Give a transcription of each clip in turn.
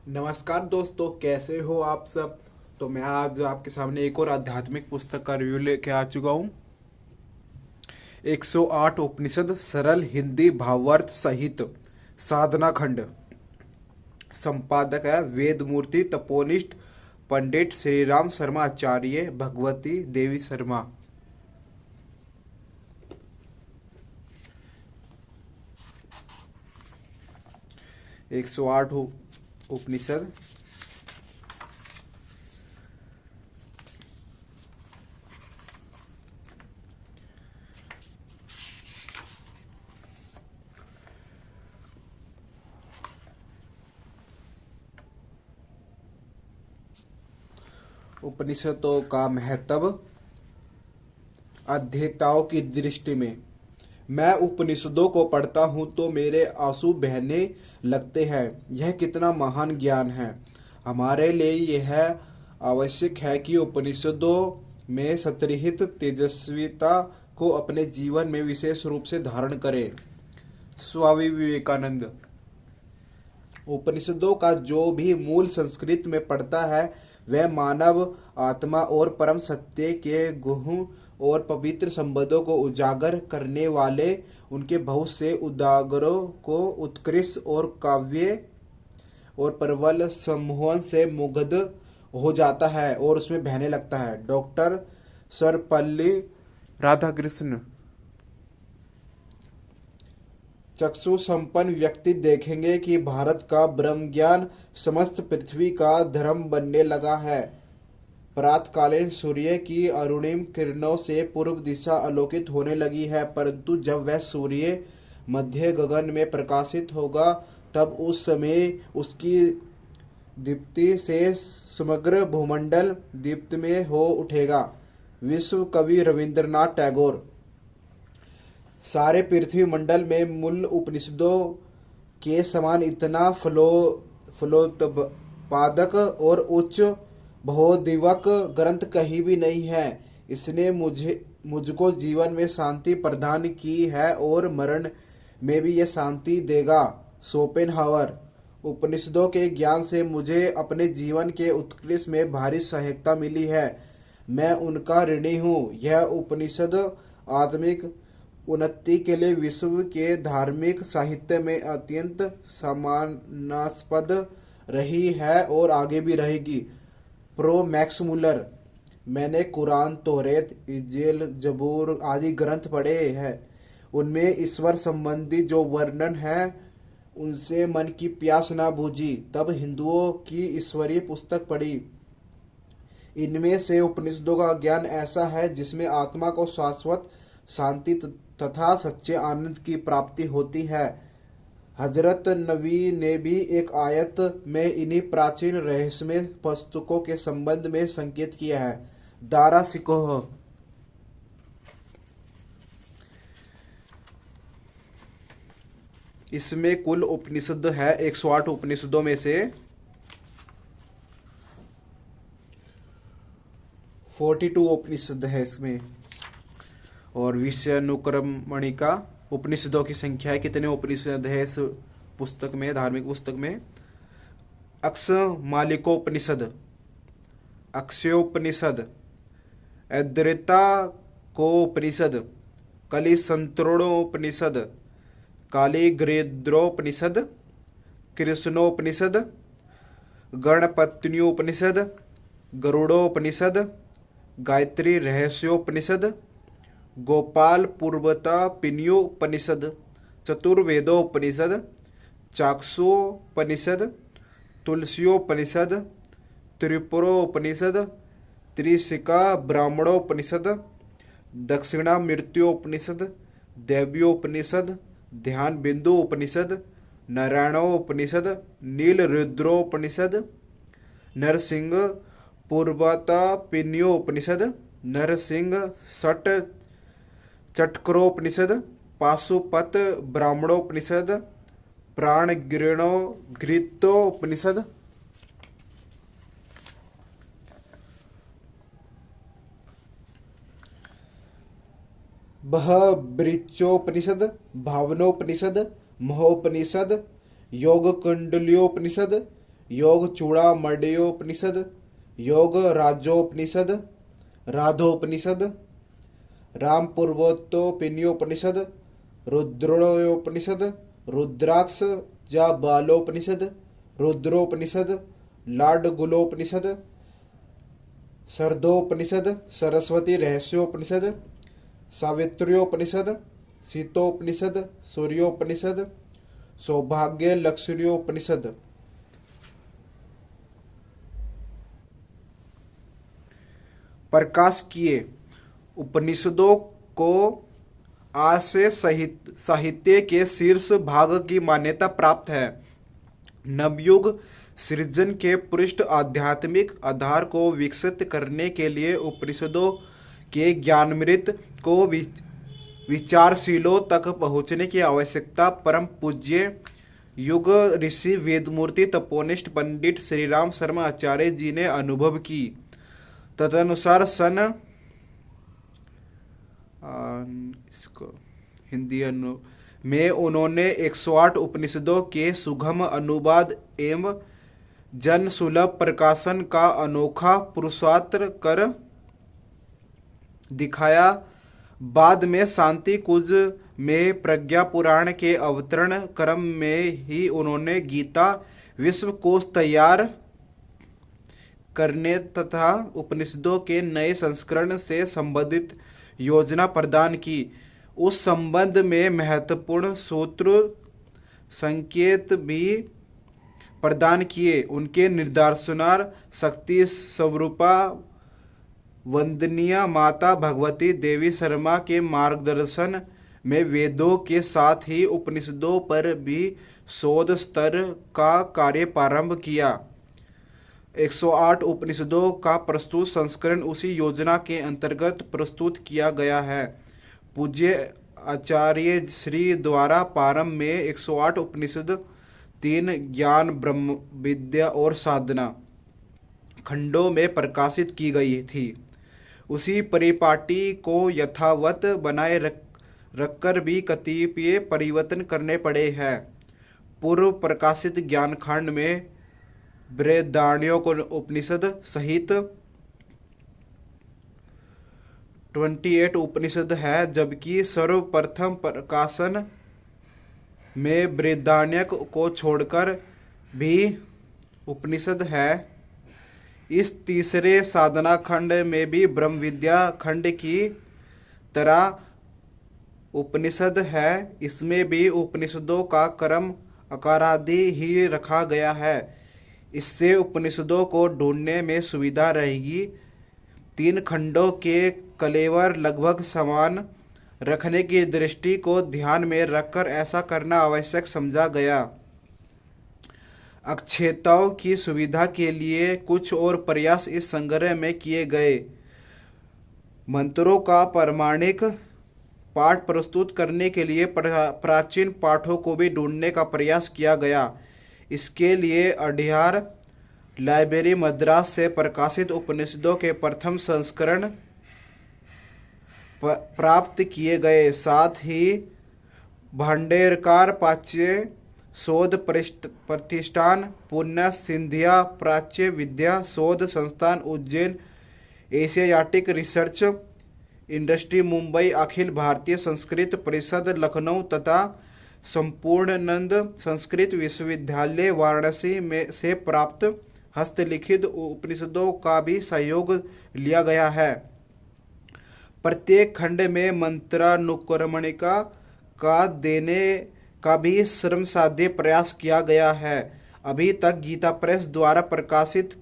नमस्कार दोस्तों, कैसे हो आप सब। तो मैं आज आपके सामने एक और आध्यात्मिक पुस्तक का रिव्यू लेके आ चुका हूँ। 108 उपनिषद सरल हिंदी भावार्थ सहित साधना खंड। संपादक है वेद मूर्ति तपोनिष्ठ पंडित श्री राम शर्मा आचार्य भगवती देवी शर्मा। 108 उपनिषद। उपनिषदों का महत्व अध्येताओं की दृष्टि में। मैं उपनिषदों को पढ़ता हूँ तो मेरे आंसू बहने लगते हैं। यह कितना महान ज्ञान है। हमारे लिए यह आवश्यक है कि उपनिषदों में संतरित तेजस्विता को अपने जीवन में विशेष रूप से धारण करें। स्वामी विवेकानंद। उपनिषदों का जो भी मूल संस्कृत में पढ़ता है वह मानव आत्मा और परम सत्य के गुण और पवित्र संबंधों को उजागर करने वाले उनके बहुत से उदागरों को उत्कृष्ट और काव्य और प्रबल सम्मोहन से मुग्ध हो जाता है और उसमें बहने लगता है। डॉक्टर सर्वपल्ली राधाकृष्ण। चक्षु संपन्न व्यक्ति देखेंगे कि भारत का ब्रह्म ज्ञान समस्त पृथ्वी का धर्म बनने लगा है। प्रातकालीन सूर्य की अरुणिम किरणों से पूर्व दिशा आलोकित होने लगी है, परंतु जब वह सूर्य मध्य गगन में प्रकाशित होगा तब उस समय उसकी दीप्ति से समग्र भूमंडल दीप्तमय हो उठेगा। विश्व कवि रविंद्रनाथ टैगोर। सारे पृथ्वी मंडल में मूल उपनिषदों के समान इतना फलोत्पादक और उच्च बहुदिवक ग्रंथ कहीं भी नहीं है। इसने मुझको जीवन में शांति प्रदान की है और मरण में भी यह शांति देगा। शोपेनहावर। उपनिषदों के ज्ञान से मुझे अपने जीवन के उत्कृष्ट में भारी सहायता मिली है। मैं उनका ऋणी हूँ। यह उपनिषद आत्मिक उन्नति के लिए विश्व के धार्मिक साहित्य में अत्यंत सम्मानास्पद रही है और आगे भी रहेगी। Pro Max Muller. मैंने कुरान, तौरेत, इंजील, जबूर आदि ग्रंथ पढ़े हैं। उनमें ईश्वर संबंधी जो वर्णन है उनसे मन की प्यास न बुझी। तब हिंदुओं की ईश्वरीय पुस्तक पढ़ी। इनमें से उपनिषदों का ज्ञान ऐसा है जिसमें आत्मा को शाश्वत शांति तथा सच्चे आनंद की प्राप्ति होती है। हजरत नबी ने भी एक आयत में इन्हीं प्राचीन रहस्यमय पुस्तकों के संबंध में संकेत किया है। दारा सिकोह। इसमें कुल उपनिषद है 108 उपनिषदों में से 42 उपनिषद है इसमें। और विषयानुक्रमणिका उपनिषदों की संख्या है। कितने उपनिषद है इस पुस्तक में, धार्मिक पुस्तक में। अक्ष मालिकोपनिषद, अक्षयोपनिषद, ऐद्रता को उपनिषद, कलिसंत्रोपनिषद, कालीग्रेद्रोपनिषद, कृष्णोपनिषद, गणपत्न्योपनिषद, गरुड़ोपनिषद, गायत्री रहस्योपनिषद, गोपाल पूर्वतापिन्योपनिषद, चतुर्वेदोपनिषद, चाक्षुषोपनिषद, तुलसीोपनिषद, त्रिपुरोपनिषद, त्रिशिका ब्राह्मणोपनिषद, दक्षिणामृत्योपनिषद, दैव्योपनिषद, ध्यान बिंदु उपनिषद, नारायणोपनिषद, नील रुद्रोपनिषद, नरसिंह पूर्वतापिन्योपनिषद, नरसिंह सट चटकरोपनिषद, पाशुपत ब्राह्मणोपनिषद, प्राण घृतोपनिषद, बृहबृचोपनिषद, भावनोपनिषद, महोपनिषद, योग कुंडलियोपनिषद, योग चूड़ामणयोपनिषद, योग राजोपनिषद, राधोपनिषद, राम पूर्वोत्तोपनिषद, रुद्रोपनिषद, रुद्राक्ष जाबालोपनिषद, रुद्रोपनिषद, लाडगुलोपनिषद, शरदोपनिषद, सरस्वती रहस्योपनिषद, सावित्र्योपनिषद, शीतोपनिषद, सूर्योपनिषद, सौभाग्य लक्षर्योपनिषद। प्रकाश किए उपनिषदों को आज से साहित्य के शीर्ष भाग की मान्यता प्राप्त है। नवयुग सृजन के पृष्ठ आध्यात्मिक आधार को विकसित करने के लिए उपनिषदों के ज्ञानामृत को विचारशीलों तक पहुँचने की आवश्यकता परम पूज्य युग ऋषि वेदमूर्ति तपोनिष्ठ पंडित श्रीराम शर्मा आचार्य जी ने अनुभव की। तदनुसार सन इसको हिंदी में उन्होंने 108 उपनिषदों के सुगम अनुवाद एवं जन सुलभ प्रकाशन का अनोखा पुरुषार्थ कर दिखाया। बाद में शांति कुंज में प्रज्ञा पुराण के अवतरण क्रम में ही उन्होंने गीता विश्वकोश तैयार करने तथा उपनिषदों के नए संस्करण से संबंधित योजना प्रदान की। उस संबंध में महत्वपूर्ण सूत्र संकेत भी प्रदान किए। उनके निर्देशानुसार शक्ति स्वरूपा वंदनीय माता भगवती देवी शर्मा के मार्गदर्शन में वेदों के साथ ही उपनिषदों पर भी शोध स्तर का कार्य प्रारंभ किया। 108 उपनिषदों का प्रस्तुत संस्करण उसी योजना के अंतर्गत प्रस्तुत किया गया है। पूज्य आचार्य श्री द्वारा प्रारंभ में 108 उपनिषद 3 ज्ञान ब्रह्म विद्या और साधना खंडों में प्रकाशित की गई थी। उसी परिपाटी को यथावत बनाए रखकर भी कतिपय परिवर्तन करने पड़े हैं। पूर्व प्रकाशित ज्ञान खंड में बृहदारण्यक उपनिषद सहित 28 उपनिषद है, जबकि सर्वप्रथम प्रकाशन में बृहदारण्यक को छोड़कर भी उपनिषद है। इस तीसरे साधना खंड में भी ब्रह्म विद्या खंड की तरह उपनिषद है। इसमें भी उपनिषदों का क्रम आकारादि ही रखा गया है। इससे उपनिषदों को ढूंढने में सुविधा रहेगी। 3 खंडों के कलेवर लगभग समान रखने की दृष्टि को ध्यान में रखकर ऐसा करना आवश्यक समझा गया। अक्षेताओं की सुविधा के लिए कुछ और प्रयास इस संग्रह में किए गए। मंत्रों का प्रामाणिक पाठ प्रस्तुत करने के लिए प्राचीन पाठों को भी ढूंढने का प्रयास किया गया। इसके लिए अड्यार लाइब्रेरी मद्रास से प्रकाशित उपनिषदों के प्रथम संस्करण प्राप्त किए गए। साथ ही भांडेरकार प्राच्य शोध प्रतिष्ठान, पुण्य सिंधिया प्राच्य Vidya Shodh Sansthan Ujjain, Asiatic research industry Mumbai, Akhil Bharatiya Sanskrit परिषद लखनऊ तथा संपूर्णानंद संस्कृत विश्वविद्यालय वाराणसी में से प्राप्त हस्तलिखित उपनिषदों का भी सहयोग लिया गया है। प्रत्येक खंड में मंत्रानुक्रमणिका का देने का भी श्रमसाध्य प्रयास किया गया है। अभी तक गीता प्रेस द्वारा प्रकाशित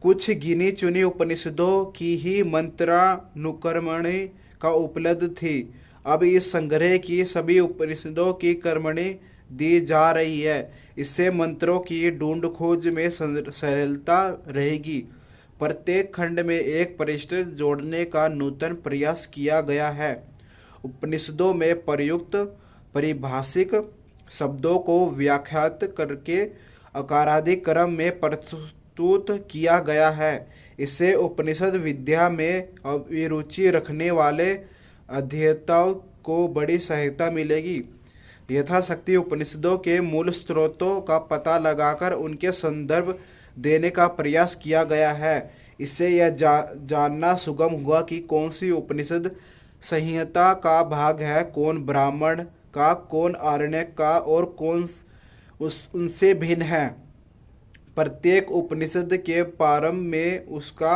कुछ गिनी चुनी उपनिषदों की ही मंत्रानुक्रमणि का उपलब्ध थी। अब इस संग्रह की सभी उपनिषदों की क्रमणि दी जा रही है। इससे मंत्रों की ढूंढ खोज में सरलता रहेगी। प्रत्येक खंड में एक पृष्ठ जोड़ने का नूतन प्रयास किया गया है। उपनिषदों में प्रयुक्त परिभाषिक शब्दों को व्याख्यात करके अकारादि क्रम में प्रस्तुत किया गया है। इससे उपनिषद विद्या में अभिरुचि रखने वाले अध्येताओं को बड़ी सहायता मिलेगी। यथाशक्ति उपनिषदों के मूल स्रोतों का पता लगाकर उनके संदर्भ देने का प्रयास किया गया है। इससे यह जानना सुगम हुआ कि कौन सी उपनिषद संहिता का भाग है, कौन ब्राह्मण का, कौन आरण्यक का और कौन उनसे भिन्न है। प्रत्येक उपनिषद के प्रारंभ में उसका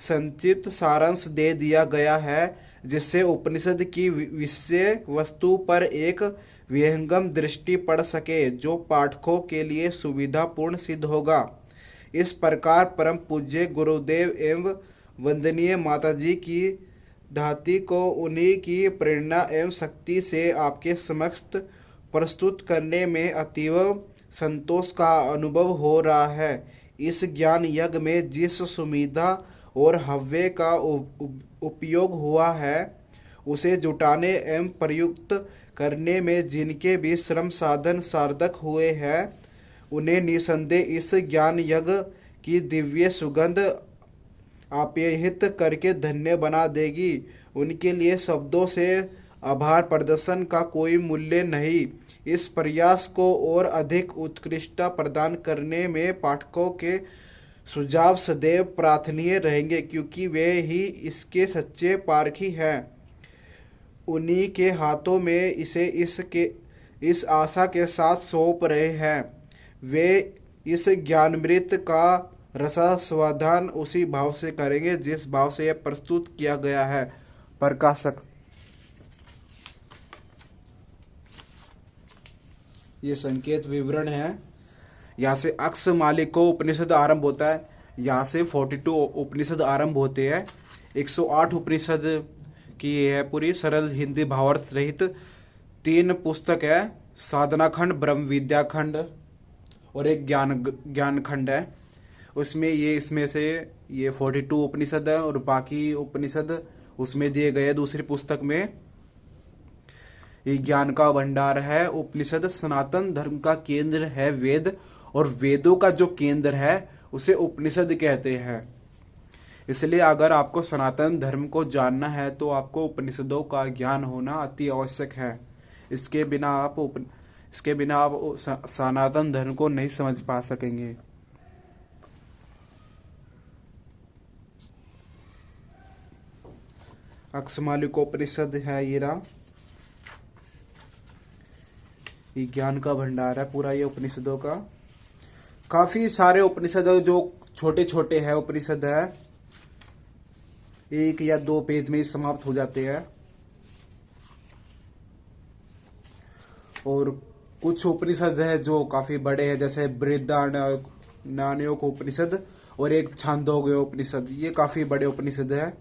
संक्षिप्त सारांश दे दिया गया है, जिससे उपनिषद की विषय वस्तु पर एक विहंगम दृष्टि पड़ सके, जो पाठकों के लिए सुविधापूर्ण सिद्ध होगा। इस प्रकार परम पूज्य गुरुदेव एवं वंदनीय माताजी की धाती को उन्हीं की प्रेरणा एवं शक्ति से आपके समक्ष प्रस्तुत करने में अतीव संतोष का अनुभव हो रहा है। इस ज्ञान यज्ञ में जिस सुविधा और हव्य का उपयोग हुआ है, उसे जुटाने एवं प्रयुक्त करने में जिनके भी श्रम साधन सार्थक हुए हैं, उन्हें निसंदेह इस ज्ञान यज्ञ की दिव्य सुगंध आप्यायित करके धन्य बना देगी। उनके लिए शब्दों से आभार प्रदर्शन का कोई मूल्य नहीं। इस प्रयास को और अधिक उत्कृष्टता प्रदान करने में पाठकों के सुझाव सदैव प्रार्थनीय रहेंगे, क्योंकि वे ही इसके सच्चे पारखी हैं। उन्हीं के हाथों में इसे इस आशा के साथ सौंप रहे हैं। वे इस ज्ञानामृत का रसास्वादन उसी भाव से करेंगे जिस भाव से यह प्रस्तुत किया गया है। प्रकाशक ये संकेत विवरण है। यहाँ से अक्ष मालिको उपनिषद आरंभ होता है। यहाँ से 42 उपनिषद आरंभ होते हैं। 108 उपनिषद की है पूरी सरल हिंदी भावार्थ रहित 3 पुस्तक है। साधना खंड, ब्रह्म विद्या खंड और एक ज्ञान खंड है। उसमें इसमें से ये 42 उपनिषद है और बाकी उपनिषद उसमें दिए गए दूसरी पुस्तक में। ये ज्ञान का भंडार है। उपनिषद सनातन धर्म का केंद्र है वेद, और वेदों का जो केंद्र है उसे उपनिषद कहते हैं। इसलिए अगर आपको सनातन धर्म को जानना है तो आपको उपनिषदों का ज्ञान होना अति आवश्यक है। इसके बिना आप सनातन धर्म को नहीं समझ पा सकेंगे। अक्षमालिकोपनिषद है ये ज्ञान का भंडार है पूरा ये उपनिषदों का। काफी सारे उपनिषद जो छोटे छोटे हैं उपनिषद है, 1 या 2 पेज में ही समाप्त हो जाते हैं। और कुछ उपनिषद है जो काफी बड़े हैं, जैसे बृहदारण्यक उपनिषद और एक छांदोग्य उपनिषद। ये काफी बड़े उपनिषद है।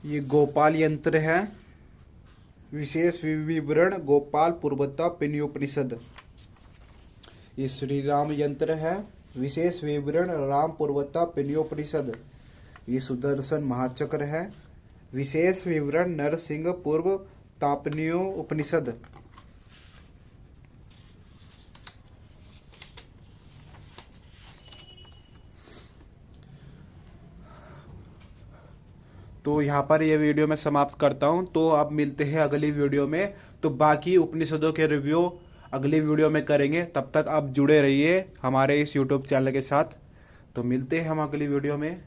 ये गोपाल यंत्र है। विशेष विवरण गोपाल पूर्वता पिन्योपनिषद। ये श्री राम यंत्र है। विशेष विवरण राम पूर्वता पिन्योपनिषद। ये सुदर्शन महाचक्र है। विशेष विवरण नरसिंह पूर्व तापनियो उपनिषद। तो यहाँ पर ये वीडियो मैं समाप्त करता हूँ। तो अब मिलते हैं अगली वीडियो में। तो बाकी उपनिषदों के रिव्यू अगली वीडियो में करेंगे। तब तक आप जुड़े रहिए हमारे इस YouTube चैनल के साथ। तो मिलते हैं हम अगली वीडियो में।